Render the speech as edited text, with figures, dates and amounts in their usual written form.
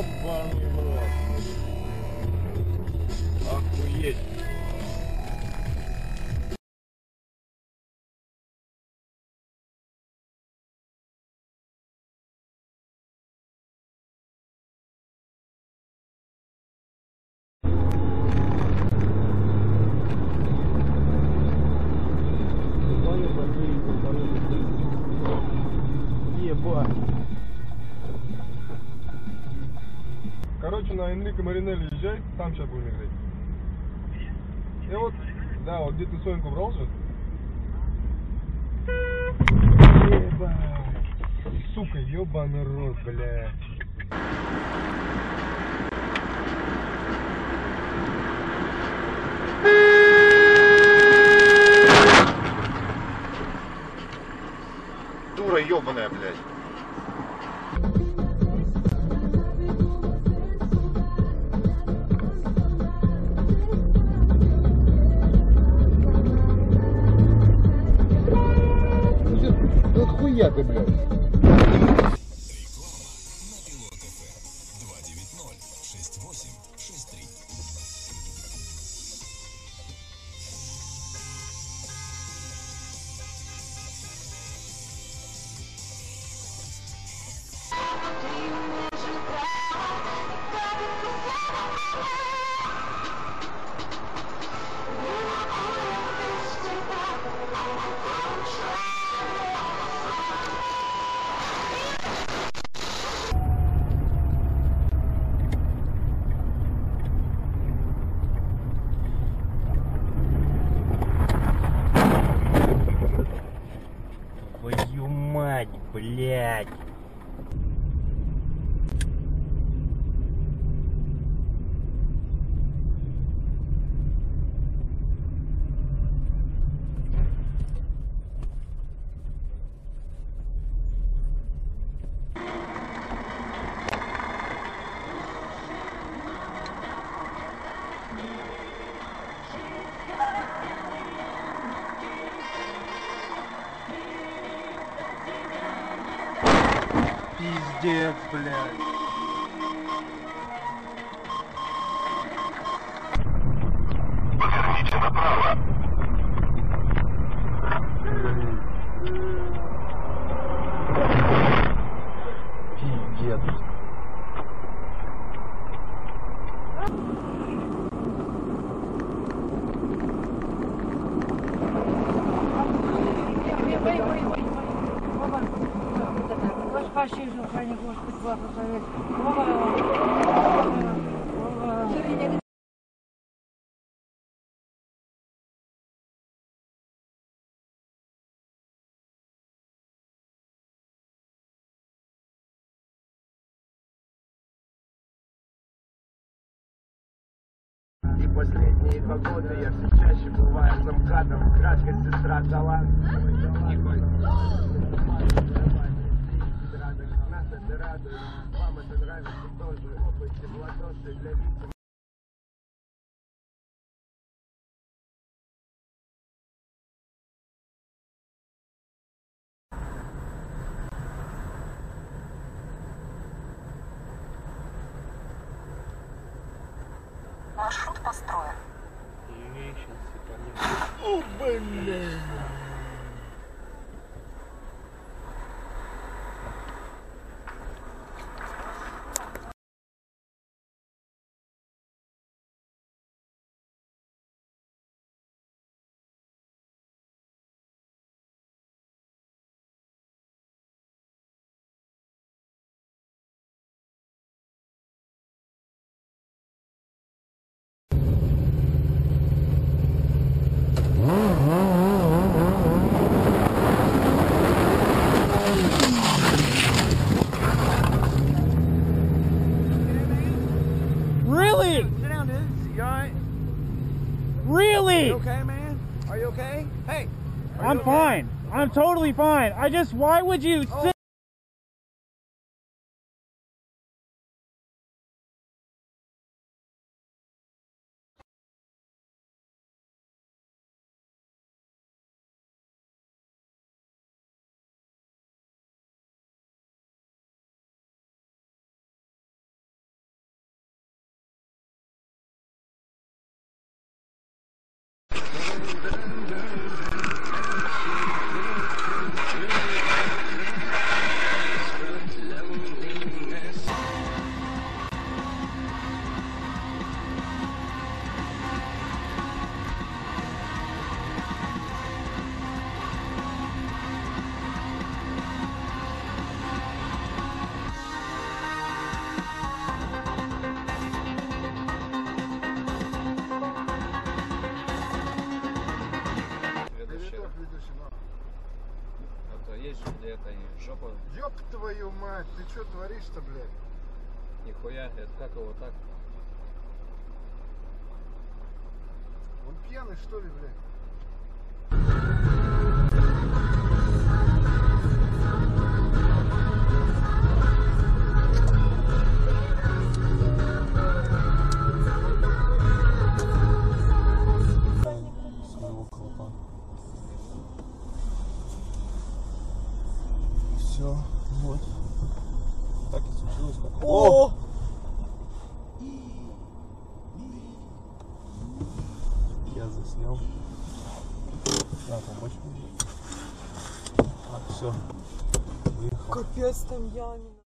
Ёбаный рот. Охуеть. Короче, на Энрико Маринелли езжай, там сейчас будем играть. И вот, да, вот где ты Соньку брал же? Ебать. Сука, ебаный рот, бля. Дура ебаная, блядь. Ну хуя ты, блядь. Твою мать, блядь. Пиздец, блядь. Поверните направо. Пиздец. Спасибо, храни Господь, благослови. И последние 2 года я все чаще бываю замкадом. Краткая сестра талант. Нас это радует, вам это нравится тоже. Хлопайте в ладоши для лица. Маршрут построен. О, блядь. Really? Sit down, dude. You alright? Really? You okay, man? Are you okay? Hey. Are you I'm okay? fine. I'm totally fine. I just, why would you Oh. sit? Есть же где-то и жопа. Ёб твою мать, ты что творишь-то, блядь? Нихуя, это как его так? Он пьяный, что ли, блядь? Все, вот. Так и случилось. Как... О! Я заснял. Да, помочь мне. Так, все. Выехал. Капец там Янина.